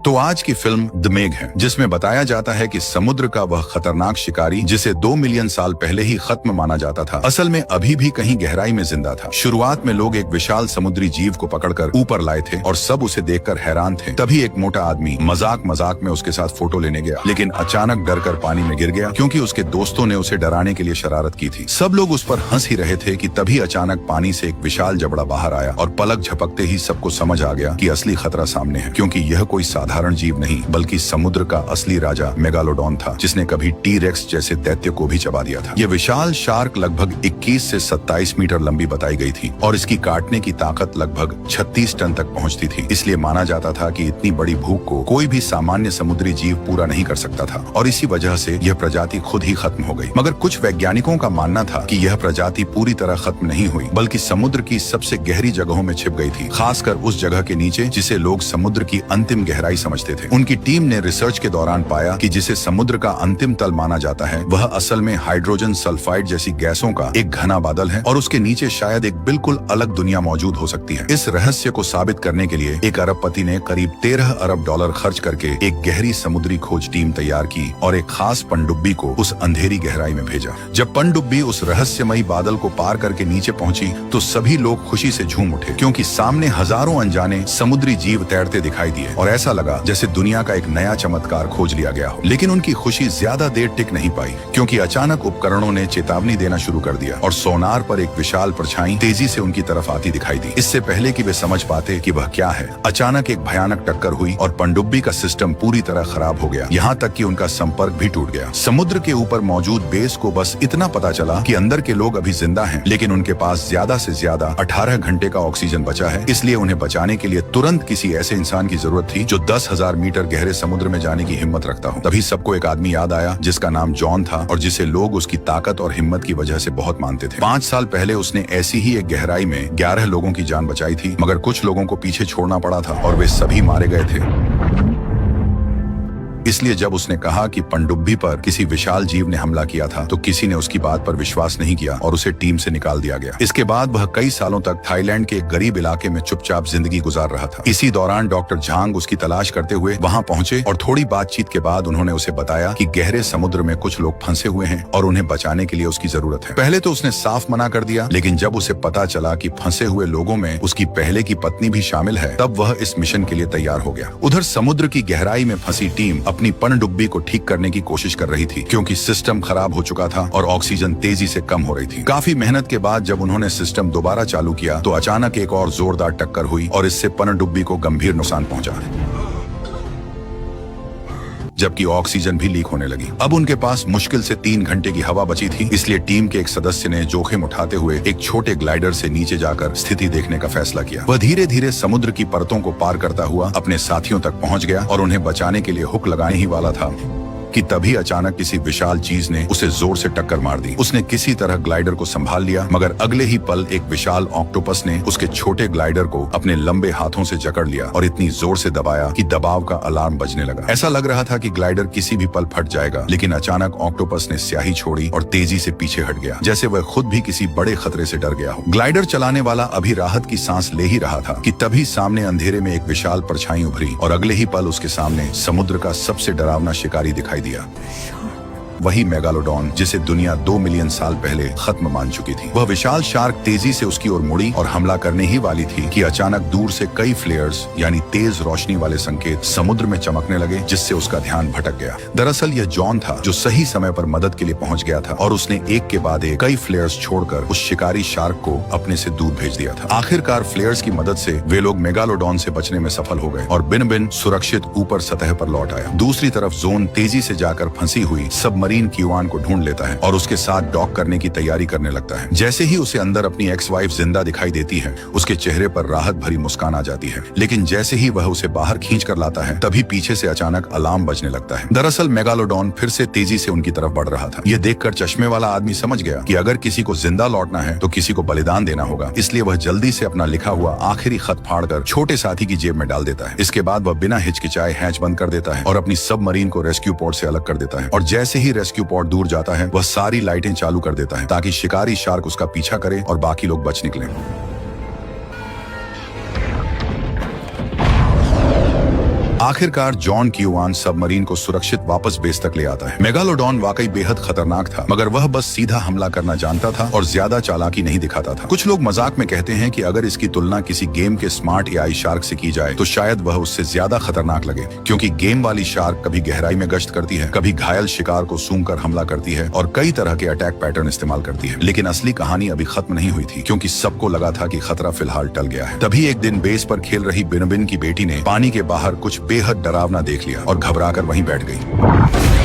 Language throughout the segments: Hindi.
तो आज की फिल्म द मेग है, जिसमें बताया जाता है कि समुद्र का वह खतरनाक शिकारी जिसे 2 मिलियन साल पहले ही खत्म माना जाता था, असल में अभी भी कहीं गहराई में जिंदा था। शुरुआत में लोग एक विशाल समुद्री जीव को पकड़कर ऊपर लाए थे और सब उसे देखकर हैरान थे। तभी एक मोटा आदमी मजाक मजाक में उसके साथ फोटो लेने गया, लेकिन अचानक डर कर पानी में गिर गया क्योंकि उसके दोस्तों ने उसे डराने के लिए शरारत की थी। सब लोग उस पर हंस ही रहे थे कि तभी अचानक पानी से एक विशाल जबड़ा बाहर आया और पलक झपकते ही सबको समझ आ गया कि असली खतरा सामने है, क्योंकि यह कोई साधारण जीव नहीं बल्कि समुद्र का असली राजा मेगालोडॉन था, जिसने कभी टी-रेक्स जैसे दैत्य को भी चबा दिया था। यह विशाल शार्क लगभग 21 से 27 मीटर लंबी बताई गई थी और इसकी काटने की ताकत लगभग 36 टन तक पहुंचती थी। इसलिए माना जाता था कि इतनी बड़ी भूख को कोई भी सामान्य समुद्री जीव पूरा नहीं कर सकता था और इसी वजह से यह प्रजाति खुद ही खत्म हो गई। मगर कुछ वैज्ञानिकों का मानना था कि यह प्रजाति पूरी तरह खत्म नहीं हुई, बल्कि समुद्र की सबसे गहरी जगहों में छिप गई थी, खासकर उस जगह के नीचे जिसे लोग समुद्र की अंतिम गहराई समझते थे। उनकी टीम ने रिसर्च के दौरान पाया कि जिसे समुद्र का अंतिम तल माना जाता है वह असल में हाइड्रोजन सल्फाइड जैसी गैसों का एक घना बादल है और उसके नीचे शायद एक बिल्कुल अलग दुनिया मौजूद हो सकती है। इस रहस्य को साबित करने के लिए एक अरबपति ने करीब 13 अरब डॉलर खर्च करके एक गहरी समुद्री खोज टीम तैयार की और एक खास पनडुब्बी को उस अंधेरी गहराई में भेजा। जब पनडुब्बी उस रहस्यमयी बादल को पार करके नीचे पहुंची तो सभी लोग खुशी से झूम उठे, क्योंकि सामने हजारों अनजाने समुद्री जीव तैरते दिखाई दिए और ऐसा लगा जैसे दुनिया का एक नया चमत्कार खोज लिया गया हो। लेकिन उनकी खुशी ज्यादा देर टिक नहीं पाई, क्योंकि अचानक उपकरणों ने चेतावनी देना शुरू कर दिया और सोनार पर एक विशाल परछाई तेजी से उनकी तरफ आती दिखाई दी। इससे पहले कि वे समझ पाते कि वह क्या है, अचानक एक भयानक टक्कर हुई और पनडुब्बी का सिस्टम पूरी तरह खराब हो गया, यहाँ तक कि उनका संपर्क भी टूट गया। समुद्र के ऊपर मौजूद बेस को बस इतना पता चला कि अंदर के लोग अभी जिंदा हैं, लेकिन उनके पास ज्यादा से ज्यादा 18 घंटे का ऑक्सीजन बचा है। इसलिए उन्हें बचाने के लिए तुरंत किसी ऐसे इंसान की जरूरत थी जो 10,000 मीटर गहरे समुद्र में जाने की हिम्मत रखता हो। तभी सबको एक आदमी याद आया जिसका नाम जॉन था और जिसे लोग उसकी ताकत और हिम्मत की वजह से बहुत मानते थे। 5 साल पहले उसने ऐसी ही एक गहराई में 11 लोगों की जान बचाई थी, मगर कुछ लोगों को पीछे छोड़ना पड़ा था और वे सभी मारे गए थे। इसलिए जब उसने कहा कि पनडुब्बी पर किसी विशाल जीव ने हमला किया था तो किसी ने उसकी बात पर विश्वास नहीं किया और उसे टीम से निकाल दिया गया। इसके बाद वह कई सालों तक थाईलैंड के एक गरीब इलाके में चुपचाप जिंदगी गुजार रहा था। इसी दौरान डॉक्टर झांग उसकी तलाश करते हुए वहां पहुंचे और थोड़ी बातचीत के बाद उन्होंने उसे बताया कि गहरे समुद्र में कुछ लोग फंसे हुए हैं और उन्हें बचाने के लिए उसकी जरूरत है। पहले तो उसने साफ मना कर दिया, लेकिन जब उसे पता चला कि फंसे हुए लोगों में उसकी पहले की पत्नी भी शामिल है, तब वह इस मिशन के लिए तैयार हो गया। उधर समुद्र की गहराई में फंसी टीम अपनी पनडुब्बी को ठीक करने की कोशिश कर रही थी, क्योंकि सिस्टम खराब हो चुका था और ऑक्सीजन तेजी से कम हो रही थी। काफी मेहनत के बाद जब उन्होंने सिस्टम दोबारा चालू किया तो अचानक एक और जोरदार टक्कर हुई और इससे पनडुब्बी को गंभीर नुकसान पहुंचा, जबकि ऑक्सीजन भी लीक होने लगी। अब उनके पास मुश्किल से 3 घंटे की हवा बची थी, इसलिए टीम के एक सदस्य ने जोखिम उठाते हुए एक छोटे ग्लाइडर से नीचे जाकर स्थिति देखने का फैसला किया। वह धीरे धीरे समुद्र की परतों को पार करता हुआ अपने साथियों तक पहुंच गया और उन्हें बचाने के लिए हुक लगाने ही वाला था कि तभी अचानक किसी विशाल चीज ने उसे जोर से टक्कर मार दी। उसने किसी तरह ग्लाइडर को संभाल लिया, मगर अगले ही पल एक विशाल ऑक्टोपस ने उसके छोटे ग्लाइडर को अपने लंबे हाथों से जकड़ लिया और इतनी जोर से दबाया कि दबाव का अलार्म बजने लगा। ऐसा लग रहा था कि ग्लाइडर किसी भी पल फट जाएगा, लेकिन अचानक ऑक्टोपस ने स्याही छोड़ी और तेजी से पीछे हट गया, जैसे वह खुद भी किसी बड़े खतरे से डर गया हो। ग्लाइडर चलाने वाला अभी राहत की सांस ले ही रहा था कि तभी सामने अंधेरे में एक विशाल परछाई उभरी और अगले ही पल उसके सामने समुद्र का सबसे डरावना शिकारी दिखाई दिया, वही मेगालोडॉन जिसे दुनिया 2 मिलियन साल पहले खत्म मान चुकी थी। वह विशाल शार्क तेजी से उसकी ओर मुड़ी और हमला करने ही वाली थी कि अचानक दूर से कई फ्लेयर्स यानी तेज रोशनी वाले संकेत समुद्र में चमकने लगे, जिससे उसका ध्यान भटक गया। दरअसल यह जॉन था जो सही समय पर मदद के लिए पहुंच गया था और उसने एक के बाद एक कई फ्लेयर्स छोड़कर उस शिकारी शार्क को अपने से दूर भेज दिया था। आखिरकार फ्लेयर्स की मदद से वे लोग मेगालोडॉन से बचने में सफल हो गए और बिन बिन सुरक्षित ऊपर सतह पर लौट आया। दूसरी तरफ जोन तेजी से जाकर फंसी हुई सबमरीन क्यूआन को ढूंढ लेता है और उसके साथ डॉक करने की तैयारी करने लगता है। जैसे ही उसे अंदर अपनी एक्स वाइफ जिंदा दिखाई देती है, उसके चेहरे पर राहत भरी मुस्कान आ जाती है, लेकिन जैसे ही वह उसे बाहर खींच कर लाता है तभी पीछे से अचानक अलार्म बजने लगता है। दरअसल मेगालोडॉन फिर से तेजी से उनकी तरफ बढ़ रहा था। यह देखकर चश्मे वाला आदमी समझ गया कि अगर किसी को जिंदा लौटना है तो किसी को बलिदान देना होगा, इसलिए वह जल्दी से अपना लिखा हुआ आखिरी खत फाड़कर छोटे साथी की जेब में डाल देता है। इसके बाद वह बिना हिचकिचाए हैच बंद कर देता है और अपनी सबमरीन को रेस्क्यू पोर्ट से अलग कर देता है और जैसे ही रेस्क्यू पोर्ट दूर जाता है वह सारी लाइटें चालू कर देता है ताकि शिकारी शार्क उसका पीछा करे और बाकी लोग बच निकलें। आखिरकार जॉन क्यूआन सबमरीन को सुरक्षित वापस बेस तक ले आता है। मेगालोडॉन वाकई बेहद खतरनाक था, मगर वह बस सीधा हमला करना जानता था और ज्यादा चालाकी नहीं दिखाता था। कुछ लोग मजाक में कहते हैं कि अगर इसकी तुलना किसी गेम के स्मार्ट एआई शार्क से की जाए तो शायद वह उससे ज्यादा खतरनाक लगे, क्योंकि गेम वाली शार्क कभी गहराई में गश्त करती है, कभी घायल शिकार को सूंघकर हमला करती है और कई तरह के अटैक पैटर्न इस्तेमाल करती है। लेकिन असली कहानी अभी खत्म नहीं हुई थी, क्योंकि सबको लगा था कि खतरा फिलहाल टल गया है। तभी एक दिन बेस पर खेल रही बिनबिन की बेटी ने पानी के बाहर कुछ बेहद डरावना देख लिया और घबराकर वहीं बैठ गई।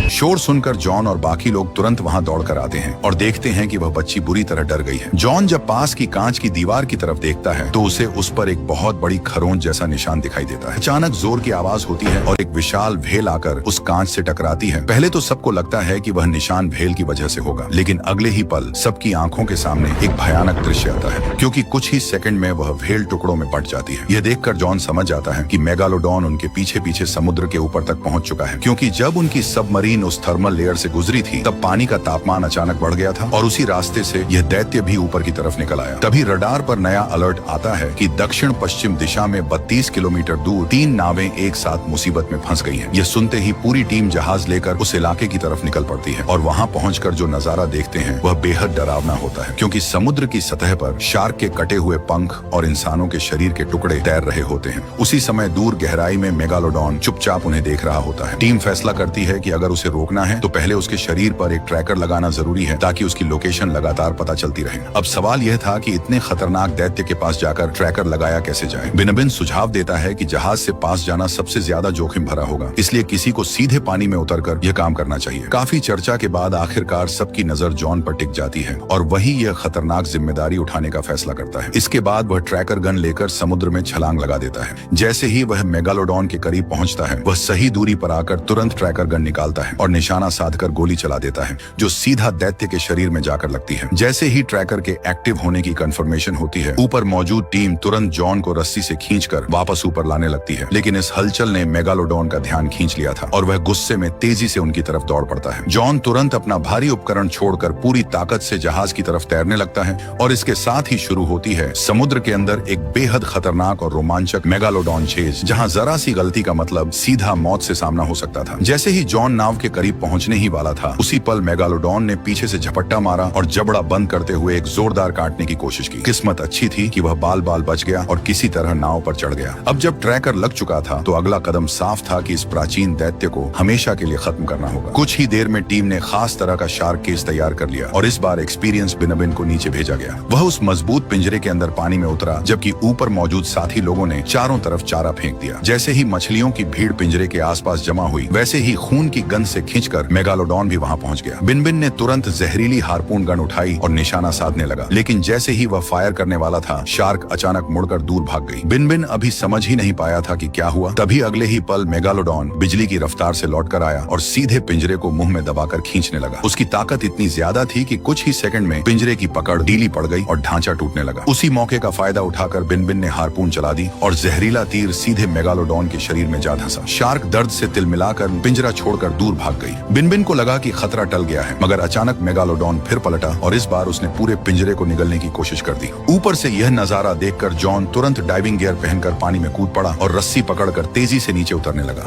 शोर सुनकर जॉन और बाकी लोग तुरंत वहां दौड़कर आते हैं और देखते हैं कि वह बच्ची बुरी तरह डर गई है। जॉन जब पास की कांच की दीवार की तरफ देखता है तो उसे उस पर एक बहुत बड़ी खरोंच जैसा निशान दिखाई देता है। अचानक जोर की आवाज होती है और एक विशाल भेल आकर उस कांच से टकराती है। पहले तो सबको लगता है कि वह निशान भेल की वजह से होगा, लेकिन अगले ही पल सबकी आंखों के सामने एक भयानक दृश्य आता है, क्योंकि कुछ ही सेकंड में वह भेल टुकड़ों में बट जाती है। यह देखकर जॉन समझ जाता है कि मेगालोडॉन उनके पीछे पीछे समुद्र के ऊपर तक पहुंच चुका है, क्योंकि जब उनकी सबमरीन उस थर्मल लेयर से गुजरी थी तब पानी का तापमान अचानक बढ़ गया था और उसी रास्ते से यह दैत्य भी ऊपर की तरफ निकल आया। तभी रडार पर नया अलर्ट आता है कि दक्षिण पश्चिम दिशा में 32 किलोमीटर दूर 3 नावें एक साथ मुसीबत में फंस गई हैं। यह सुनते ही पूरी टीम जहाज लेकर उस इलाके की तरफ निकल पड़ती है और वहां पहुंचकर जो नजारा देखते हैं वह बेहद डरावना होता है, क्योंकि समुद्र की सतह पर शार्क के कटे हुए पंख और इंसानों के शरीर के टुकड़े तैर रहे होते हैं। उसी समय दूर गहराई में मेगालोडॉन चुपचाप उन्हें देख रहा होता है। टीम फैसला करती है कि अगर उसे रोकना है तो पहले उसके शरीर पर एक ट्रैकर लगाना जरूरी है, ताकि उसकी लोकेशन लगातार पता चलती रहे। अब सवाल यह था कि इतने खतरनाक दैत्य के पास जाकर ट्रैकर लगाया कैसे जाए। बिनबिन सुझाव देता है कि जहाज से पास जाना सबसे ज्यादा जोखिम भरा होगा, इसलिए किसी को सीधे पानी में उतरकर यह काम करना चाहिए। काफी चर्चा के बाद आखिरकार सबकी नजर जॉन पर टिक जाती है और वही यह खतरनाक जिम्मेदारी उठाने का फैसला करता है। इसके बाद वह ट्रैकर गन लेकर समुद्र में छलांग लगा देता है। जैसे ही वह मेगालोडॉन के करीब पहुंचता है, वह सही दूरी पर आकर तुरंत ट्रैकर गन निकालता है और निशाना साधकर गोली चला देता है, जो सीधा दैत्य के शरीर में जाकर लगती है। जैसे ही ट्रैकर के एक्टिव होने की कंफर्मेशन होती है, ऊपर मौजूद टीम तुरंत जॉन को रस्सी से खींचकर वापस ऊपर लाने लगती है। लेकिन इस हलचल ने मेगालोडॉन का ध्यान खींच लिया था और वह गुस्से में तेजी से उनकी तरफ दौड़ पड़ता है। जॉन तुरंत अपना भारी उपकरण छोड़कर पूरी ताकत से जहाज की तरफ तैरने लगता है और इसके साथ ही शुरू होती है समुद्र के अंदर एक बेहद खतरनाक और रोमांचक मेगालोडॉन चेज, जहां जरा सी गलती का मतलब सीधा मौत से सामना हो सकता था। जैसे ही जॉन नाव के करीब पहुंचने ही वाला था, उसी पल मेगालोडॉन ने पीछे से झपट्टा मारा और जबड़ा बंद करते हुए एक जोरदार काटने की कोशिश की। किस्मत अच्छी थी कि वह बाल बाल बच गया और किसी तरह नाव पर चढ़ गया। अब जब ट्रैकर लग चुका था तो अगला कदम साफ था कि इस प्राचीन दैत्य को हमेशा के लिए खत्म करना होगा। कुछ ही देर में टीम ने खास तरह का शार्क केज तैयार कर लिया और इस बार एक्सपीरियंस बिनबिन को नीचे भेजा गया। वह उस मजबूत पिंजरे के अंदर पानी में उतरा, जबकि ऊपर मौजूद साथी लोगों ने चारों तरफ चारा फेंक दिया। जैसे ही मछलियों की भीड़ पिंजरे के आसपास जमा हुई, वैसे ही खून की गंध से खींचकर मेगालोडॉन भी वहां पहुंच गया। बिनबिन ने तुरंत जहरीली हार्पून गन उठाई और निशाना साधने लगा, लेकिन जैसे ही वह फायर करने वाला था, शार्क अचानक मुड़कर दूर भाग गई। बिनबिन अभी समझ ही नहीं पाया था कि क्या हुआ। तभी अगले ही पल मेगालोडॉन बिजली की रफ्तार से लौटकर आया और सीधे पिंजरे को मुंह में दबाकर खींचने लगा। उसकी ताकत इतनी ज्यादा थी कि कुछ ही सेकंड में पिंजरे की पकड़ ढीली पड़ गई और ढांचा टूटने लगा। उसी मौके का फायदा उठाकर बिनबिन ने हार्पून चला दी और जहरीला तीर सीधे मेगालोडॉन के शरीर में जा धंसा। शार्क दर्द से तिलमिलाकर पिंजरा छोड़कर दूर भाग गई। बिनबिन को लगा कि खतरा टल गया है, मगर अचानक मेगालोडॉन फिर पलटा और इस बार उसने पूरे पिंजरे को निगलने की कोशिश कर दी। ऊपर से यह नजारा देखकर जॉन तुरंत डाइविंग गियर पहनकर पानी में कूद पड़ा और रस्सी पकड़कर तेजी से नीचे उतरने लगा।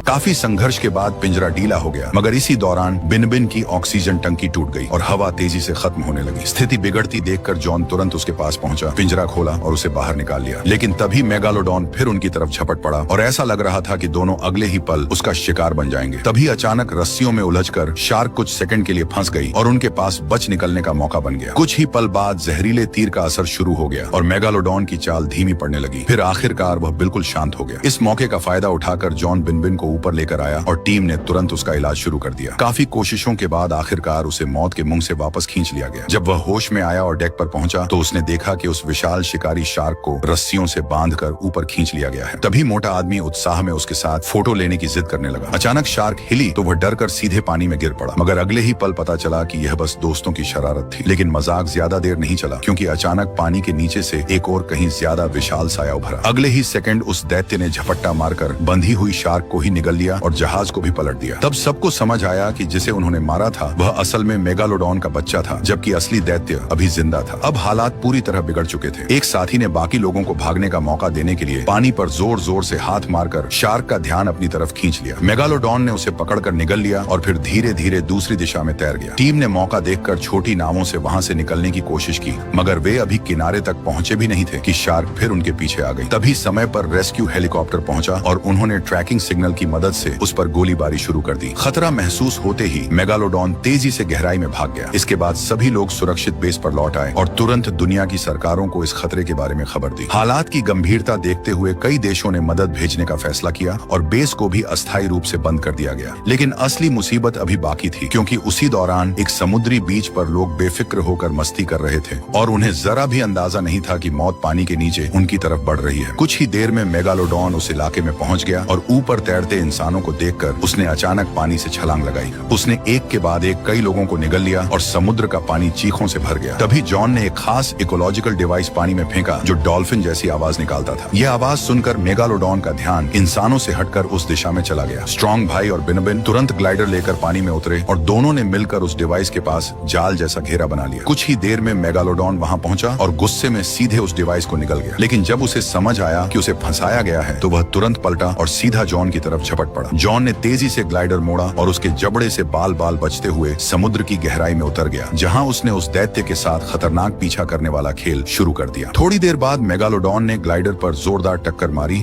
काफी संघर्ष के बाद पिंजरा ढीला हो गया, मगर इसी दौरान बिनबिन की ऑक्सीजन टंकी टूट गई और हवा तेजी से खत्म होने लगी। स्थिति बिगड़ती देखकर जॉन तुरंत उसके पास पहुंचा, पिंजरा खोला और उसे बाहर निकाल लिया। लेकिन तभी मेगालोडॉन फिर उनकी तरफ झपट पड़ा और ऐसा लग रहा था कि दोनों अगले ही पल उसका शिकार बन जाएंगे। तभी अचानक रस्सियों में उलझकर शार्क कुछ सेकंड के लिए फंस गई और उनके पास बच निकलने का मौका बन गया। कुछ ही पल बाद जहरीले तीर का असर शुरू हो गया और मेगालोडॉन की चाल धीमी पड़ने लगी। फिर आखिरकार वह बिल्कुल शांत हो गया। इस मौके का फायदा उठाकर जॉन बिनबिन को ऊपर लेकर आया और टीम ने तुरंत उसका इलाज शुरू कर दिया। काफी कोशिशों के बाद आखिरकार उसे मौत के मुंह से वापस खींच लिया गया। जब वह होश में आया और डेक पर पहुंचा तो उसने देखा कि उस विशाल शिकारी शार्क को रस्सियों से बांधकर ऊपर खींच लिया गया है। तभी मोटा आदमी उत्साह में उसके साथ फोटो लेने की जिद करने लगा। अचानक शार्क हिली तो वह डरकर सीधे पानी में गिर पड़ा, मगर अगले ही पल पता चला कि यह बस दोस्तों की शरारत थी। लेकिन मजाक ज्यादा देर नहीं चला, क्योंकि अचानक पानी के नीचे से एक और कहीं ज्यादा विशाल साया उभरा। अगले ही सेकंड उस दैत्य ने झपट्टा मारकर बंधी हुई शार्क को ही निगल लिया और जहाज को भी पलट दिया। तब सबको समझ आया कि जिसे उन्होंने मारा था वह असल में मेगालोडॉन का बच्चा था, जबकि असली दैत्य अभी जिंदा था। अब हालात पूरी तरह बिगड़ चुके थे। एक साथी ने बाकी लोगों को भागने का मौका देने के लिए पानी पर जोर जोर से हाथ मारकर शार्क का ध्यान अपनी तरफ खींच लिया। मेगालोडॉन ने उसे पकड़कर निगल लिया और फिर धीरे धीरे दूसरी दिशा में तैर गया। टीम ने मौका देखकर छोटी नावों से वहां से निकलने की कोशिश की, मगर वे अभी किनारे तक पहुंचे भी नहीं थे कि शार्क फिर उनके पीछे आ गई। तभी समय पर रेस्क्यू हेलीकॉप्टर पहुंचा और उन्होंने ट्रैकिंग सिग्नल की मदद से उस पर गोलीबारी शुरू कर दी। खतरा महसूस होते ही मेगालोडॉन तेजी से गहराई में भाग गया। इसके बाद सभी लोग सुरक्षित बेस पर लौट आए और तुरंत दुनिया की सरकारों को इस खतरे के बारे में खबर दी। हालात की गंभीरता देखते हुए कई देशों ने मदद भेजने का फैसला किया और बेस को भी अस्थायी रूप से बंद कर दिया गया। लेकिन असली मुसीबत अभी बाकी थी, क्योंकि उसी दौरान एक समुद्री बीच पर लोग बेफिक्र होकर मस्ती कर रहे थे और उन्हें जरा भी अंदाजा नहीं था कि मौत पानी के नीचे उनकी तरफ बढ़ रही है। कुछ ही देर में मेगालोडॉन उस इलाके में पहुंच गया और ऊपर तैरते इंसानों को देखकर उसने अचानक पानी से छलांग लगाई। उसने एक के बाद एक कई लोगों को निगल लिया और समुद्र का पानी चीखों से भर गया। तभी जॉन ने एक खास इकोलॉजिकल डिवाइस पानी में फेंका जो डॉल्फिन जैसी आवाज निकालता था। यह आवाज सुनकर मेगालोडॉन का ध्यान इंसानों से हटकर उस दिशा में चला गया। स्ट्रॉन्ग भाई और बिनबिन तुरंत ग्लाइडर लेकर पानी में उतरे और दोनों ने मिलकर उस डिवाइस के पास जाल जैसा घेरा बना लिया। कुछ ही देर में मेगालोडॉन वहां पहुंचा और गुस्से में सीधे उस डिवाइस को निगल गया। लेकिन जब उसे समझ आया कि उसे फंसाया गया है तो वह तुरंत पलटा और सीधा जॉन की तरफ झपट पड़ा। जॉन ने तेजी से ग्लाइडर मोड़ा और उसके जबड़े से बाल बाल बचते हुए समुद्र की गहराई में उतर गया, जहां उसने उस दैत्य के साथ खतरनाक पीछा करने वाला खेल शुरू कर दिया। थोड़ी देर बाद मेगालोडॉन ने ग्लाइडर पर जोरदार टक्कर मारी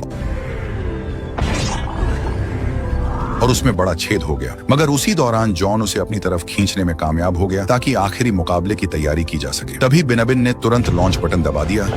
और उसमें बड़ा छेद हो गया, मगर उसी दौरान जॉन उसे अपनी तरफ खींचने में कामयाब हो गया ताकि आखिरी मुकाबले की तैयारी की जा सके। तभी बिनबिन ने तुरंत लॉन्च बटन दबा दिया।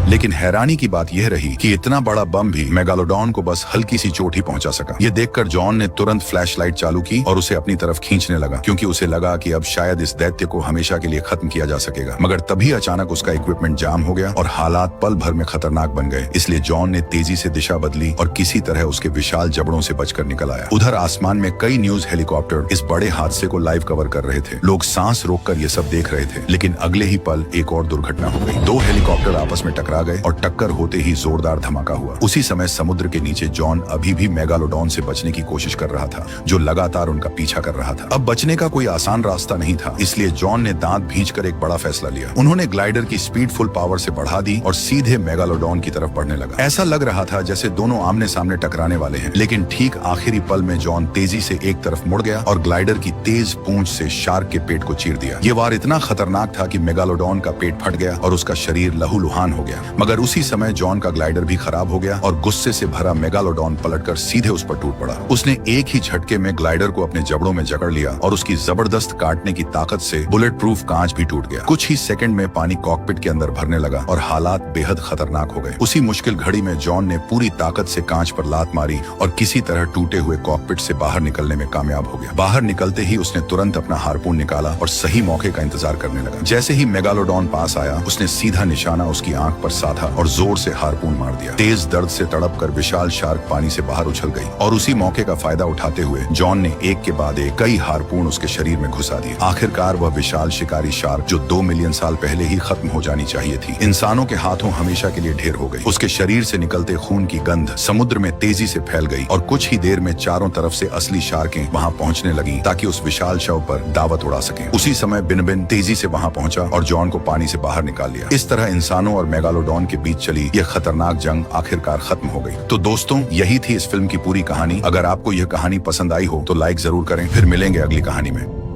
लेकिन हैरानी की बात यह रही कि इतना बड़ा बम भी मेगालोडॉन को बस हल्की सी चोट ही पहुंचा सका। यह देखकर जॉन ने तुरंत फ्लैशलाइट चालू की और उसे अपनी तरफ खींचने लगा, क्योंकि उसे लगा कि अब शायद इस दैत्य को हमेशा के लिए खत्म किया जा सकेगा। मगर तभी अचानक उसका इक्विपमेंट जाम हो गया और हालात पल भर में खतरनाक बन गए। इसलिए जॉन ने तेजी से दिशा बदली और किसी तरह उसके विशाल जबड़ों से बचकर निकल आया। उधर आसमान में कई न्यूज हेलीकॉप्टर इस बड़े हादसे को लाइव कवर कर रहे थे। लोग सांस रोककर ये सब देख रहे थे। लेकिन अगले ही पल एक और दुर्घटना हो गई। दो हेलीकॉप्टर आपस में टकरा गए और टक्कर होते ही जोरदार धमाका हुआ। उसी समय समुद्र के नीचे जॉन अभी भी मेगालोडॉन से बचने की कोशिश कर रहा था, जो लगातार उनका पीछा कर रहा था। अब बचने का कोई आसान रास्ता नहीं था, इसलिए जॉन ने दांत भींचकर एक बड़ा फैसला लिया। उन्होंने ग्लाइडर की स्पीड फुल पावर से बढ़ा दी और सीधे मेगालोडॉन की तरफ बढ़ने लगा। ऐसा लग रहा था जैसे दोनों आमने सामने टकराने वाले हैं, लेकिन ठीक आखिरी पल में जॉन तेजी से एक तरफ मुड़ गया और ग्लाइडर की तेज पूंछ से शार्क के पेट को चीर दिया। ये वार इतना खतरनाक था कि मेगालोडॉन का पेट फट गया और उसका शरीर लहूलुहान हो गया। मगर उसी समय जॉन का ग्लाइडर भी खराब हो गया और गुस्से से भरा मेगालोडॉन पलटकर सीधे उस पर टूट पड़ा। उसने एक ही झटके में ग्लाइडर को अपने जबड़ों में जकड़ लिया और उसकी जबरदस्त काटने की ताकत से बुलेट प्रूफ कांच भी टूट गया। कुछ ही सेकंड में पानी कॉकपिट के अंदर भरने लगा और हालात बेहद खतरनाक हो गए। उसी मुश्किल घड़ी में जॉन ने पूरी ताकत से कांच पर लात मारी और किसी तरह टूटे हुए कॉकपिट से बाहर निकलने में कामयाब हो गया। बाहर निकलते ही उसने तुरंत अपना हार्पून निकाला और सही मौके का इंतजार करने लगा। जैसे ही मेगालोडॉन पास आया, उसने सीधा निशाना उसकी आंख पर साधा और जोर से हार्पून मार दिया। तेज दर्द से तड़पकर विशाल शार्क पानी से बाहर उछल गई और उसी मौके का फायदा उठाते हुए जॉन ने एक के बाद एक कई हार्पून उसके शरीर में घुसा दिए। आखिरकार वह विशाल शिकारी शार्क, जो 2 मिलियन साल पहले ही खत्म हो जानी चाहिए थी, इंसानों के हाथों हमेशा के लिए ढेर हो गई। उसके शरीर से निकलते खून की गंध समुद्र में तेजी से फैल गई और कुछ ही देर में चारों तरफ से असली शार्कें वहां पहुंचने लगी ताकि उस विशाल शव पर दावत उड़ा सके। उसी समय बिनबिन तेजी से वहां पहुंचा और जॉन को पानी से बाहर निकाल लिया। इस तरह इंसानों और मेगालोडॉन के बीच चली यह खतरनाक जंग आखिरकार खत्म हो गई। तो दोस्तों, यही थी इस फिल्म की पूरी कहानी। अगर आपको यह कहानी पसंद आई हो तो लाइक जरूर करें। फिर मिलेंगे अगली कहानी में।